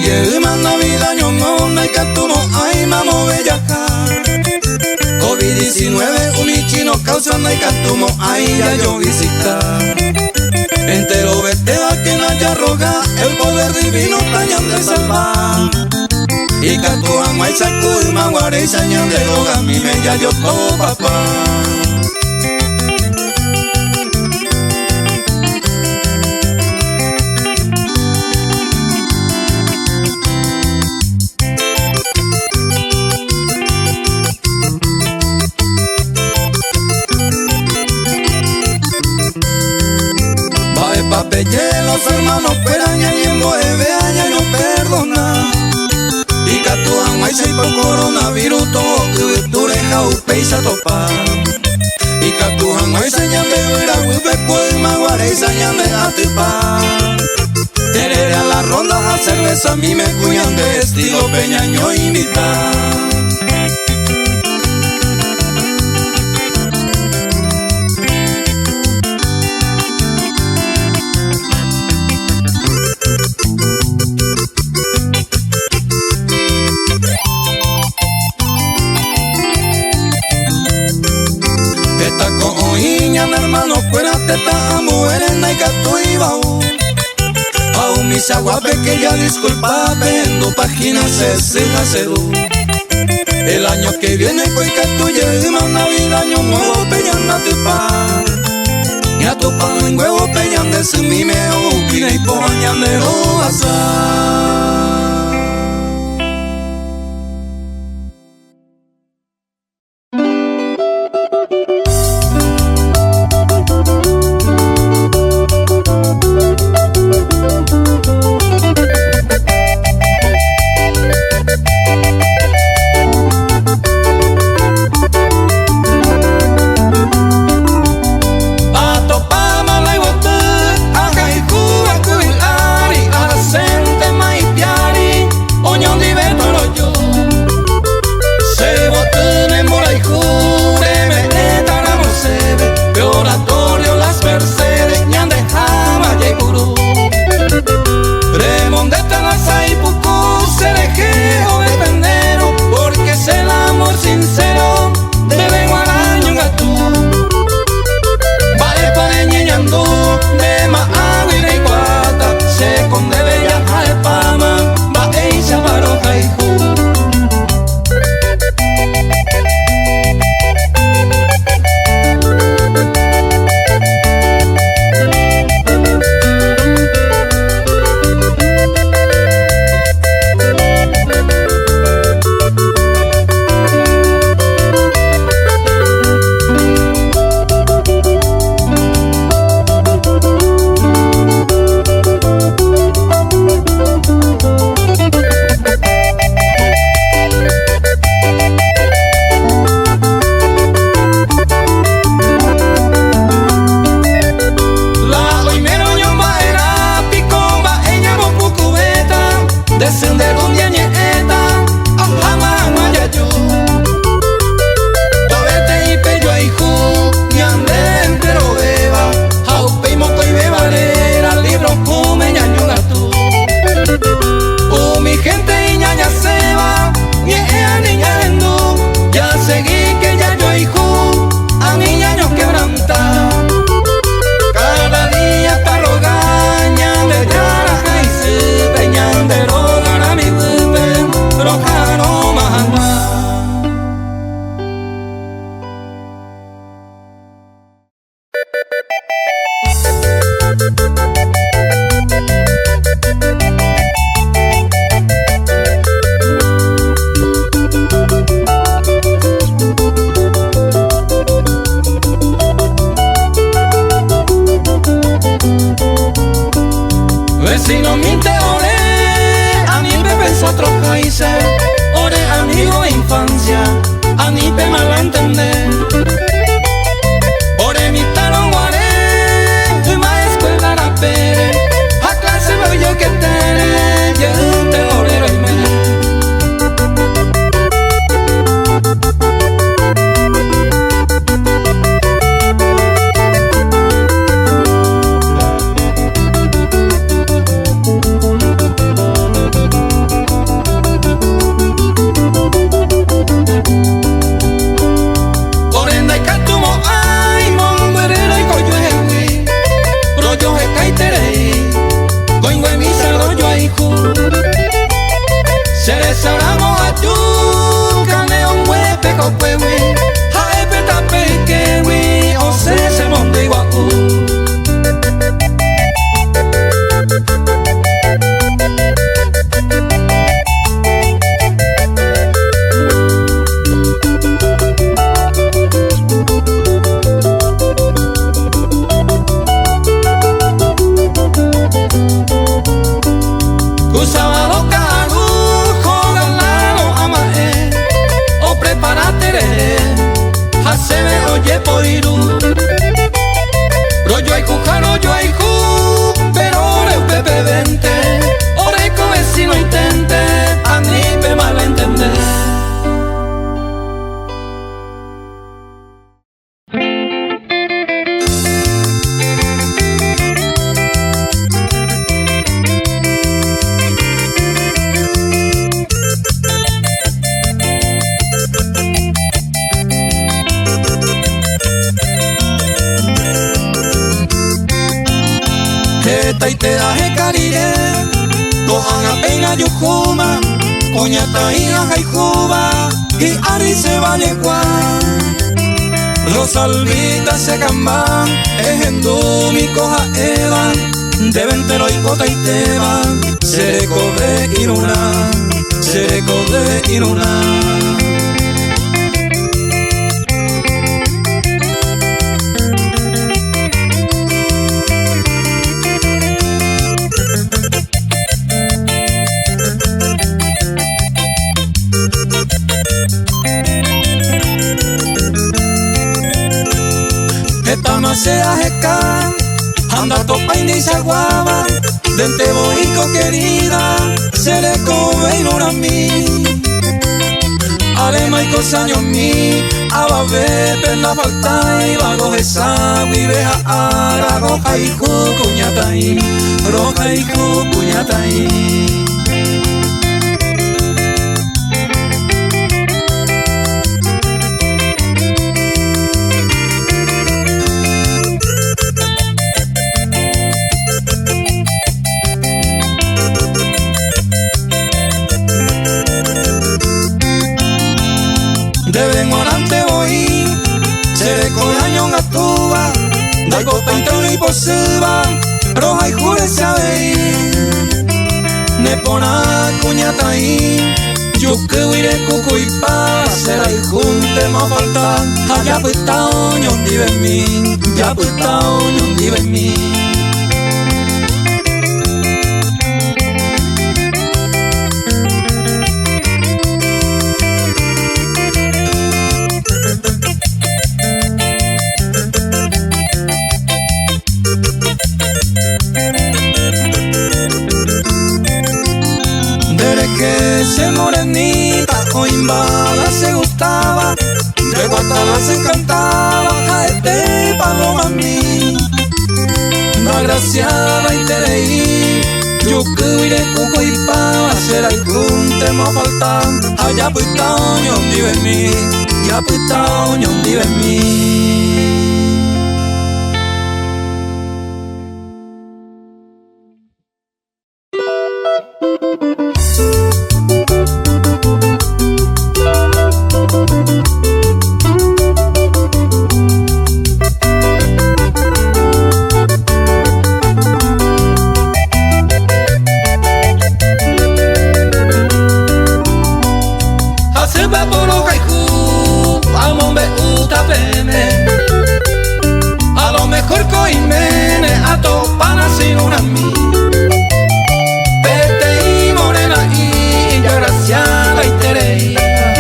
ye mana vida nyongo na ikatumo ay mamo bellaca. COVID-19 umichino causa na ikatumo ay ya yo visita. Entero veteda que na ya roga el poder divino tañan de salvar. Y catuan may sacuy maguare y sañan de roga mi me ya yo todo papá. Los hermanos peraña y en 9 años no perdona. Y catuan maíz y por coronavirus todo que tureja upe y se topa. Y catuan maíz señal de huira huipe pues maguare y señal de atipa. Terere a la ronda a cerveza a mí me cuñan de estilo peñaño y mitad. Hermano, fuera teta, mujeres, naikatu y baú. Aún mis aguape que ya disculpa, vendo páginas se sedú. El año que viene, coicatu lleva Navidad, año nuevo, peñan a tu pan. Y a tu pan en huevo, peñan de su mimeo, pina y poñan de rosa. Vecino mi te ore, a mí me pensó otros países. Ore amigo de infancia, a mí me mal entender. Ore mi talón guaré, ma escuela rapere. A clase voy yo que tere, yo te orero y me. lo puewi, jae peta pequewi, o se monte igual. Oye poiru, rollo hay cuja, rollo hay ju, pero ore un pepe vente, ore con vecino intente, a mí me malentender. Taitera he karire, kohan apeina yuhuma, koñata hija jaijuba, y ari se vale guan. Rosalvita se gamba, ejendu coja eva, deventero y cota y teba, seco de iruna, seco de iruna. Sea jeca, anda topa y ni se aguaba, dente boico querida, se le come y no a mí. Ale maico saño mi, aba bepe la falta y vago esa, viveja ara, roja y cuñata y, roja y cuñata y. Deben orante voy, se le coge año en atuba, da copa entre y posiba, roja y jure se ve, ne pona cuñata y, yo que huiré cucu y pa, será y junte ma falta, allá puesta oñón vive en mí, ya puesta oñón vive en mí. Se morenita o imbala se gustaba, de Guatemala se encantaba, jaete paloma a mí. La graciada y tereí, yo que iré cuco y pa, será y junte ma falta, allá puesta oñón vive en mí, ya puesta oñón vive en mí. A lo mejor coimene a topana sin una mí, vete y morena y yo graciada y tereía,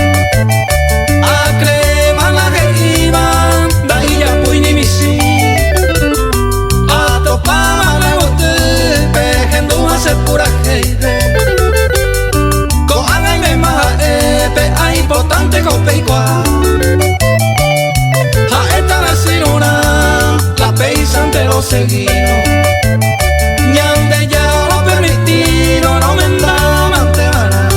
a crema la que iba, da y ya fui ni mi sí, a topama le boté, pejendo a ser pura gente, coana y me maja epe, a importante cope igual. Ante lo seguido, ni ande ya lo permitido, no me andaba ante vara.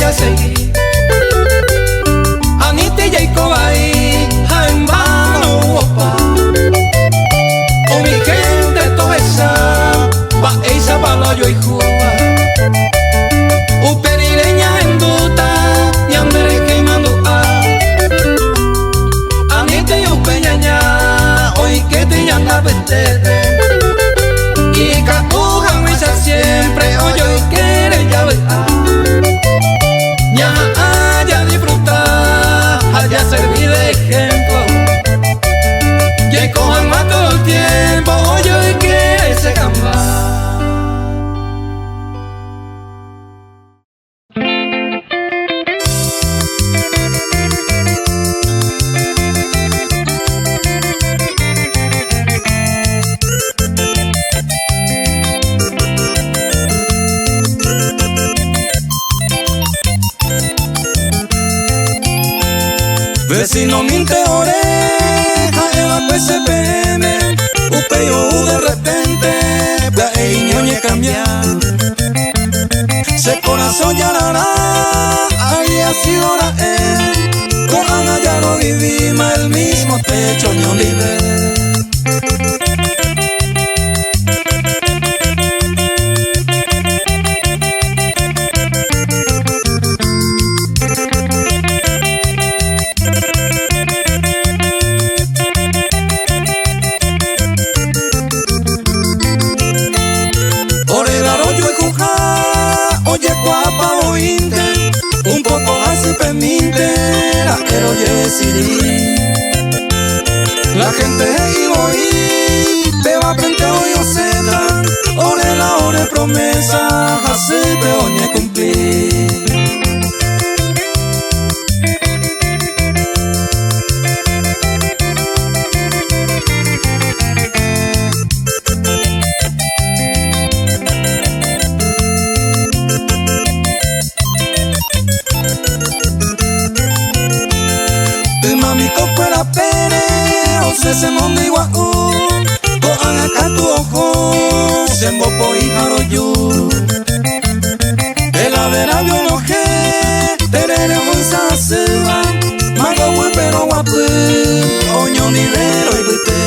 a seguir. Anita y Jacob ahí, en vano opa. O mi gente toda esa, va esa bala yo y juba. Uperireña en duta, y andere queimando a. Anita y upeñaña, hoy que te llama vestete. Y capuja me echa siempre, oye y quiere ya ver. Ya haya disfrutar, haya servir de ejemplo. Que cojan más todo el tiempo, oye y quiere se cambiar. Vecino minte oreja, eva pues CPM, upeo de repente, la ñoñe cambiar. Se corazón ya la ahí ha sido la con Ana ya no vivimos el mismo techo ni oliver. Oye guapa oíste, un poco así permite, la quiero decidir. La gente iba oír, te va frente hoy o seda, ore la ore promesa, así te oñe cumplir. Se mondo igual ko angaka tu ojo sembo po hijaro yu el averabio noje terere onza seba mago we pero guapu oño nivero y buite.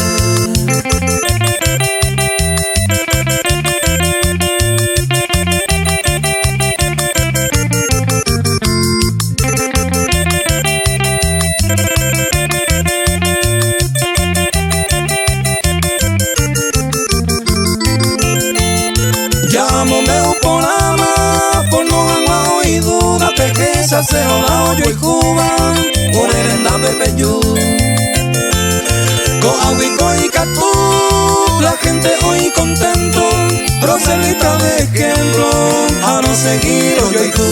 Se hola hoyo y juba, por el la bebe yo. Ko aguico y catú, la gente hoy contento, proselita de ejemplo, a no seguir hoyo y tú.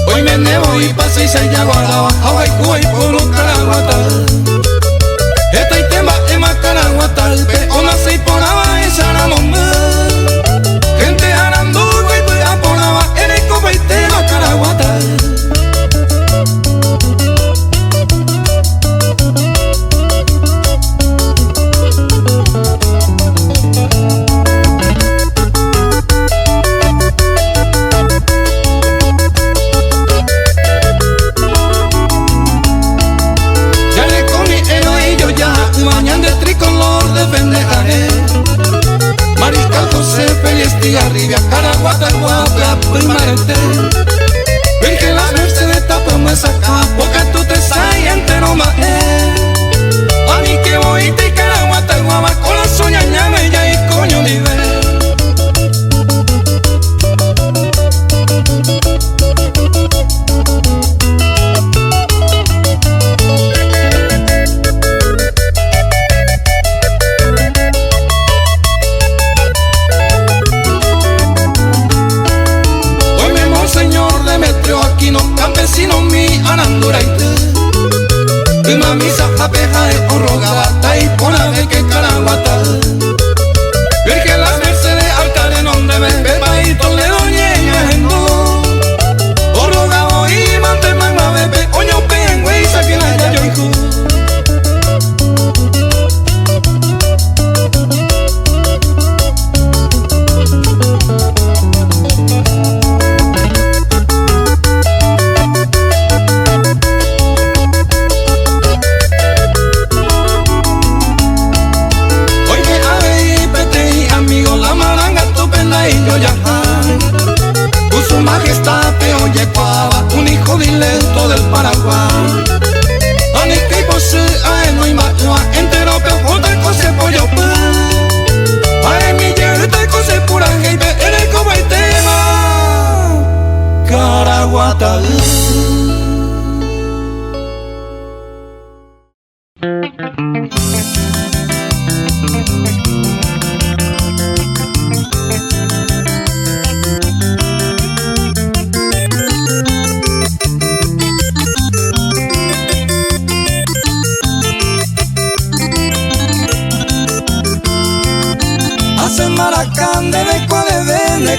Hoy me nevo y pasé y se ya guardaba Hawaii, Cuba y por un caraguatal. Esta y tema es más caraguatal, pe ona se ponaba esa la momba. Gente arandugo y pues aponaba en el copa y tema caraguatal. Arriba caraguata guapa primarete ven que la merced de esta promesa acá porque tú te sabes entero más a mí que voy y caraguata guapa con la soña ñame ya y coño nivel. Campesino mi anando mamisa apeja de orrogabata y poname que caraguata. Virgen las mercedes alcalde donde me beba y Toledo ñeña endo. Orrogabo y mante magma bebe oño pengüe y saquina ya yo hijo. Su majestad te oye cuava, un hijo dilento del Paraguay. Ani que posee a no y mañua entero pero otra cosa pollo pa. Ay mi yerta cosa pura gente eres como el tema Caraguata.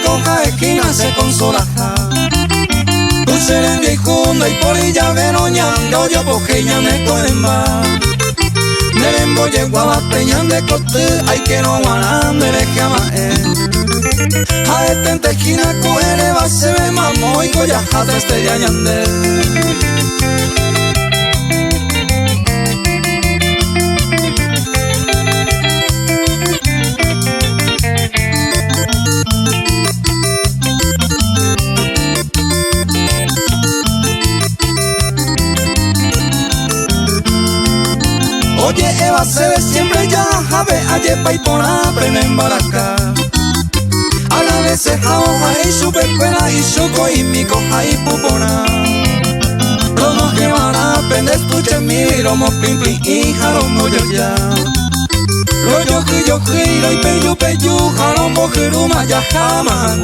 Coja esquina se consola. Useren viejunda y por ella veroñando yo pojeña me cogen más. Nerembo llegó a peñan de coste, hay que no guaran de lejama a esta en esquina coere va se ve mamo y goya jata este ya ñande. Oye, Eva se ve siempre ya, jave, ayepa y pona, prene en baraca. A la vez se jaoja y super cuela y choco y mi coja y pupona. Romo que van a aprender estuche mi romo pim pim y jaromo yo ya. Rollo que yo giro y peyu peyu, jarombo jeruma ya jamás.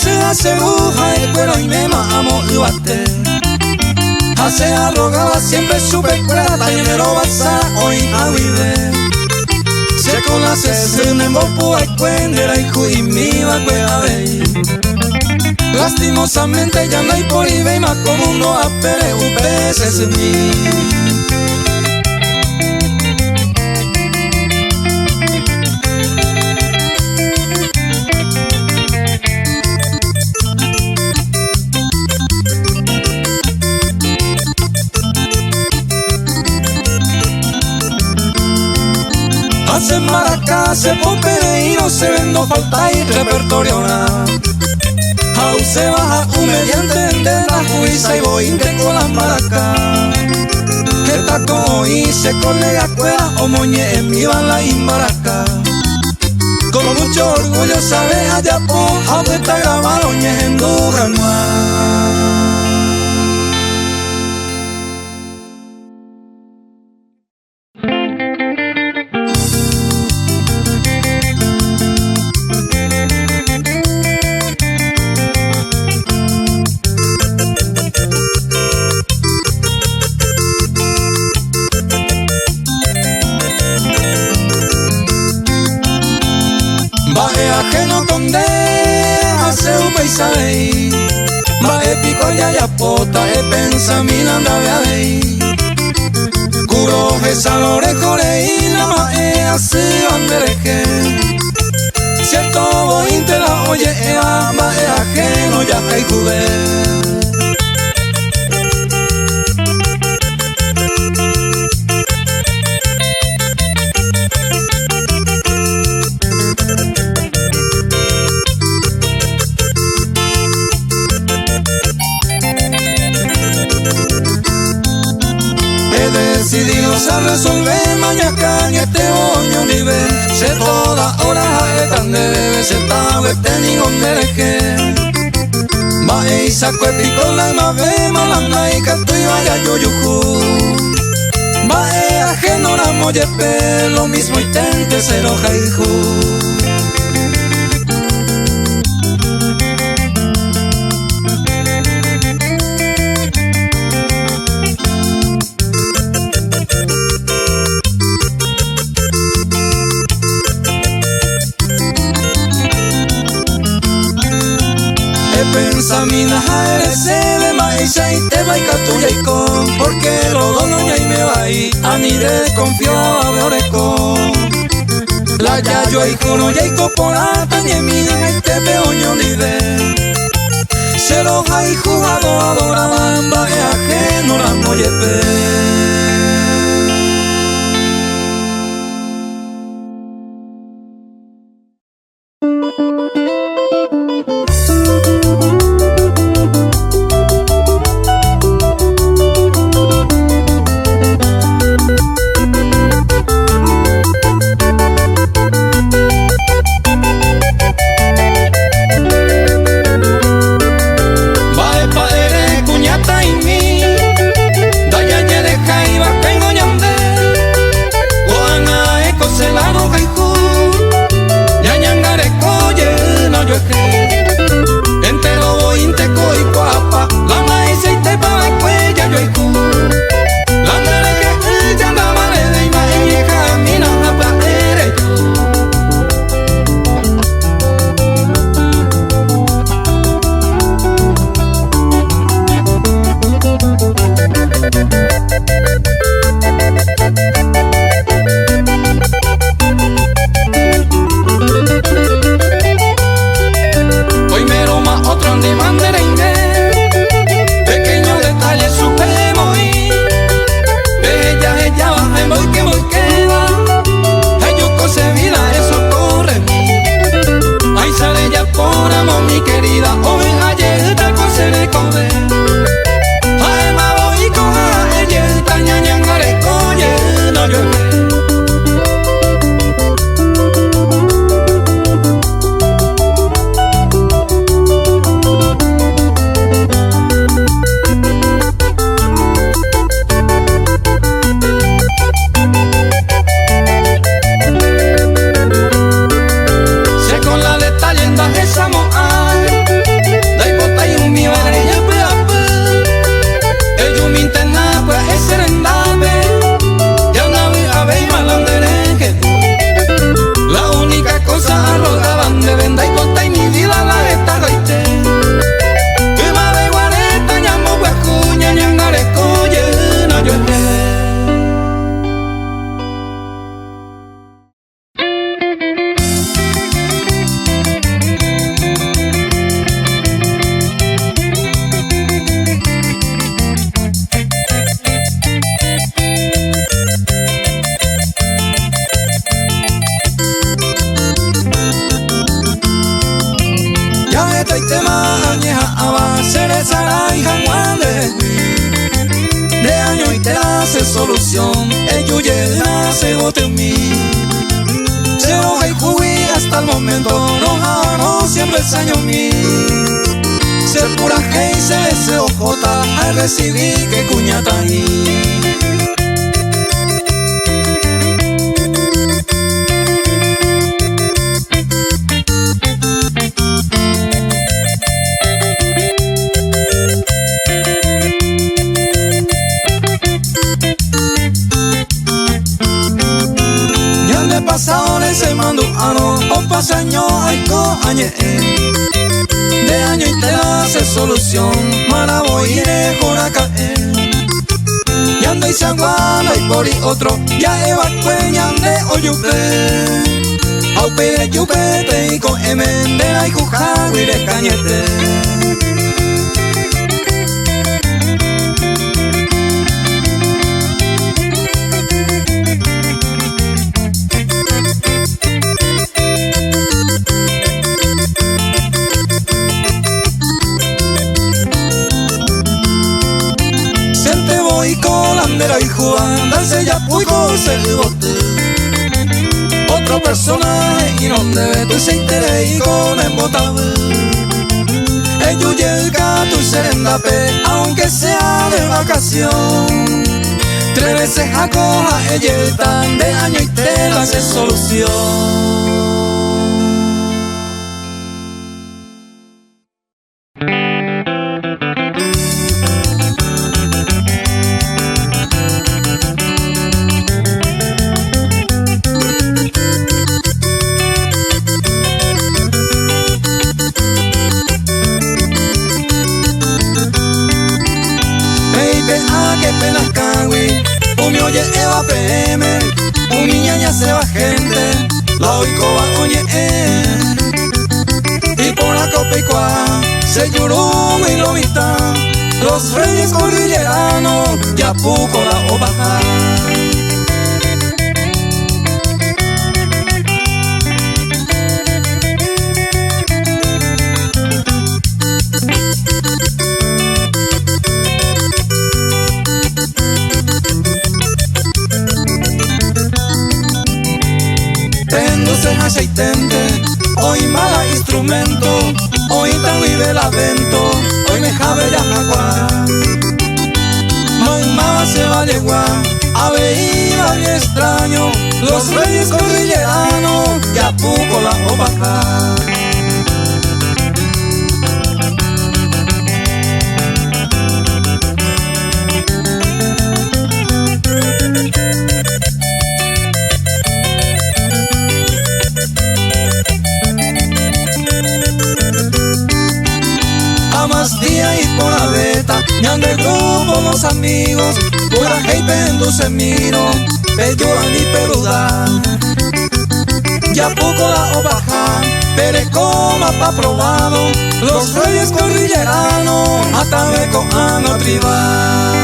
Se hace bruja el cuero y me mamo y bate. Hace arrogaba siempre super cuerda y enero basa hoy a vive. Se con la se me mopo a cuendera y juí mi va cueva ve. Lastimosamente ya no hay por y ve más como no a pere un pez es mí. Se maracá, se popere y no se vendo falta y repertorio nada. Aún se baja un mediante de la juiza y voy con las maracas. Esta como hice colega cueva o moñe en mi bala y maraca. Con mucho orgullo sabe allá por aunque está grabado ñe en Duranguá. Ajeno con deja se un paisaje, va épico ya ya pota e pensa mi nanda veadei. Curo esa lorejore y la mae así bandereje. Cierto voy te la oye ea va ajeno ya hay juve. Decididos a resolver mañana en este oño nivel. Se toda hora tan debe ser tan tenido un dereje. Va sacó el pico la nave malanda y catuyo allá yo yuju. Bae ajeno la moyepe, lo mismo y tente se lo jaijo. Pensamina ese de maíza y te va y catuya y con, porque lo dono y me va y a ni desconfiaba de orecón. La ya yo y juno y coporata ni amiga y te peoño ni de. Se lo hay jugado adoraban baje ajeno la moyepe. Solución, ello llena se bote en mí. Se hoja y jugué hasta el momento, no, no, siempre el año mí. Se pura G y se SOJ, al recibir que cuñata ahí. Pasado se mandó ano o pasaño ay co añe de año y te hace solución mara voy iré jora caer y ando y se aguala y por y otro ya evacueñan de oyupe au pere yupete y con emendera y cuja y cañete. Y jugando ya puico se bote otro personaje y donde tú se interés y con embotado Peyuyelca tu serendape, aunque sea de vacación. 3 veces acoja ella tan de año y te la hace solución. Oye Eva PM, mi ñaña se va gente, la oicoba oye y por la copa y cuá, se lloró y lo vista, los reyes cordilleranos, ya poco la obaja. Aceitente, hoy mala instrumento, hoy tan vive la vento, hoy me jabe ya jagua. Mamá se va a llegar, a ver y extraño, los reyes cordilleranos, ya poco la obaja. Y por la beta, me han de grupo los amigos, por la gente se miro, peyoran y peruda. Ya poco la obaja, perecoma pa' probado, los reyes cordilleranos, hasta beco ano tribal.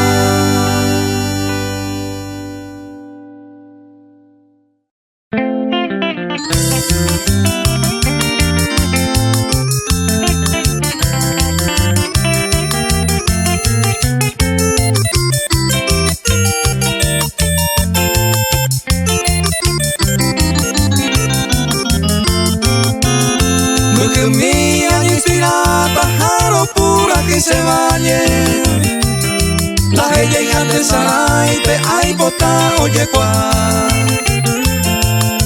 Se valle la ella de Saray pe ay bota oye cuá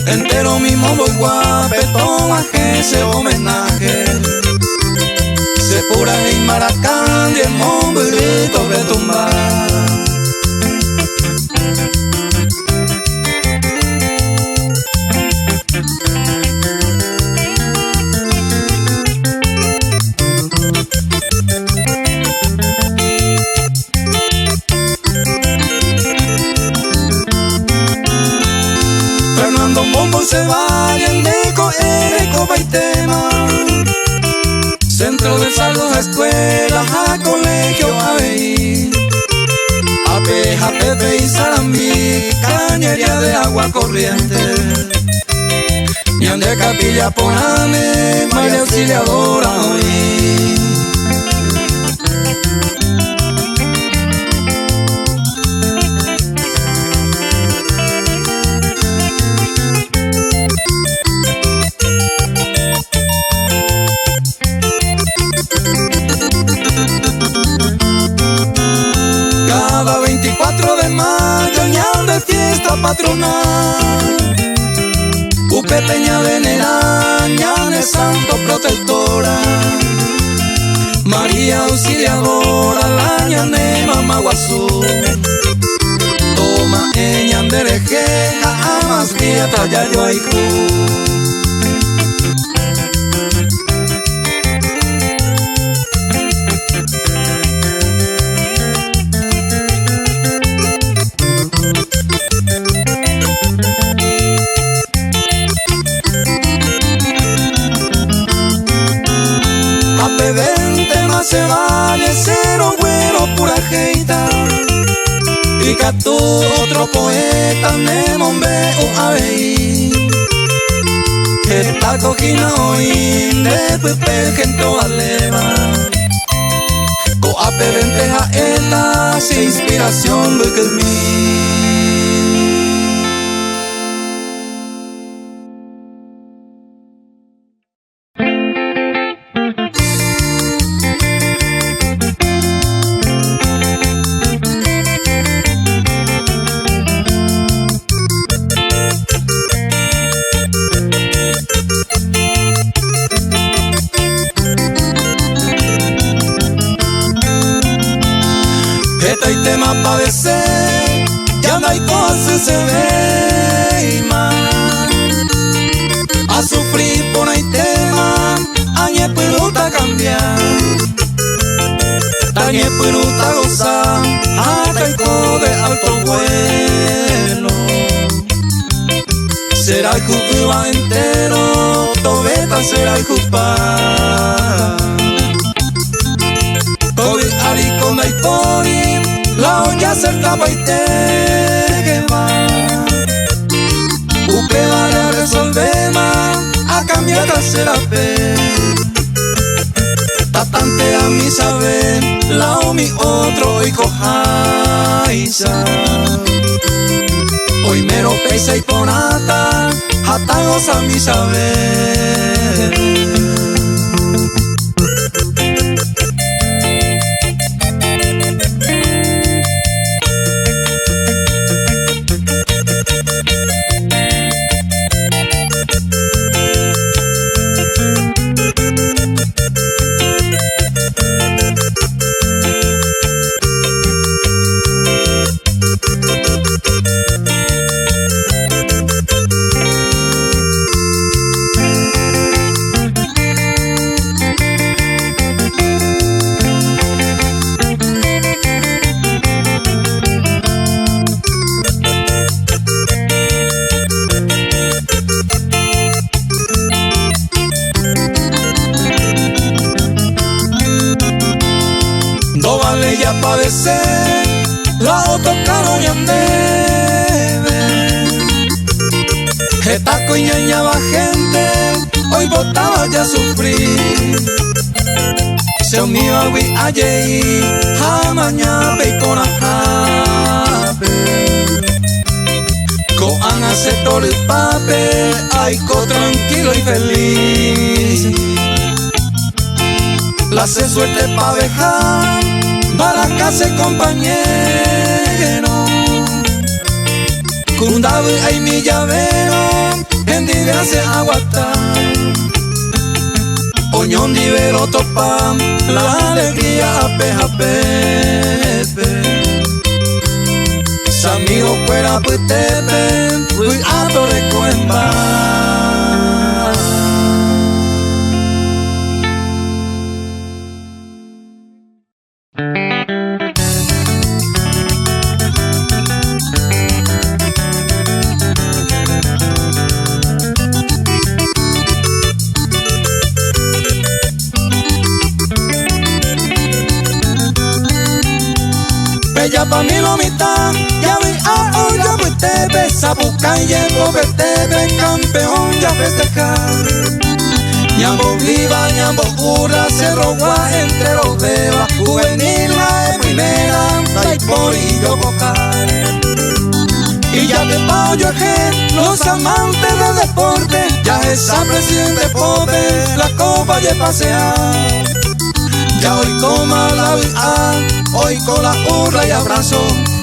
entero mismo voy guapetón a ese homenaje se pura en Maracán y en Monberito retumbar. Se vayan de coeco baitema, centro de salud, escuela, a colegio, a ver, a Pepe y Sarambí, cañería de agua corriente, ñan de capilla, poname, María Auxiliadora, hoy. Cada 24 de mayo, ñan de fiesta patronal, Upe Peña Venera, ñan de santo protectora, María Auxiliadora, la ñan de Mamaguazú, toma ñan de Rejeja, amas fiesta, ya yo hay se vale cero güero pura jeita y que tú otro poeta me mombe o aveí esta cojina hoy de pepe que en toda leva co ape venteja esta sin inspiración de que es mí. hay tema padecer, ya no hay cosas se ve más. A sufrir por hay tema, añe peruta cambiar, tañe peruta gozar, hasta el de alto vuelo. Será el Cuba entero, Tobeta será el Cupa. Kobe Ari con Aipori, la olla cerca baite que va. Upe vale a resolver más, a cambiar a hacer a pe. Tatante a mi saber, la o mi otro y cojaisa. Hoy mero peisa y ponata, jatangos a mi saber. Ya padecer, la otra caro y andebe. Esta coñañaba gente, hoy botaba ya sufrir. Se unía a allí, jamaña y con ajabe. Coan aceptó el papel, ay co tranquilo y feliz. La hace suerte pa' dejar, para casa y compañero. Cundabe ay mi llavero, en divera se aguanta. Oñón divero topa, la alegría ape pepe. Samigo fuera putepe, fui a torre cuemba. Ya pa' mi lomita, ya vi a olla putepe, sapuca y llevo vertebe, campeón ya festejar. Ñambo viva, ñambo hurra, cerro gua, entero beba, juvenil la de primera, Taiporillo bocar. Y ya te pago yo los amantes del deporte, ya esa presidente pobre, la copa de pasear. Ya hoy coma la vida, hoy con la hurra y abrazo,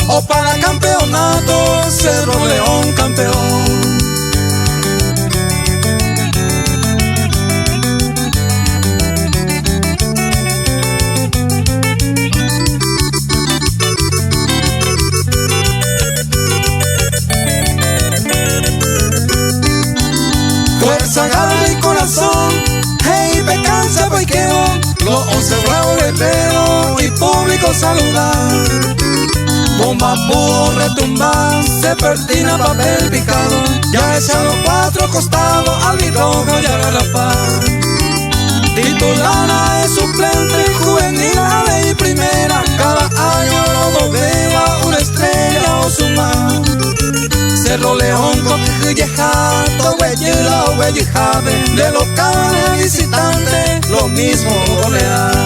o para campeonato, Cerro León campeón. Fuerza, garra y corazón, hey, pecanza, boiqueo, los 11 bravos guerreros y público saludar. Bomba pudo retumbar, se pertina papel picado, ya es a los 4 costados, albirrojo y agarrapar. Titulana es suplente, juvenil a ley primera, cada año lo beba una estrella o suma. Cerro León con Quijejá, Tohueyila o Hueyijabe, de local a visitante, lo mismo golear.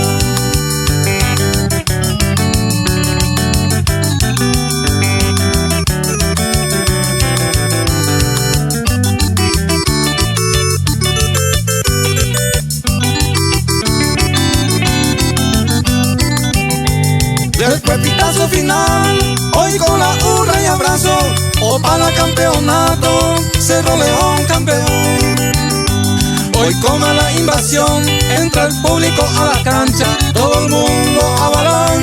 Del pepitazo final, hoy con la hurra y abrazo, o para campeonato, Cerro León campeón. Hoy con la invasión, entra el público a la cancha, todo el mundo avalancha.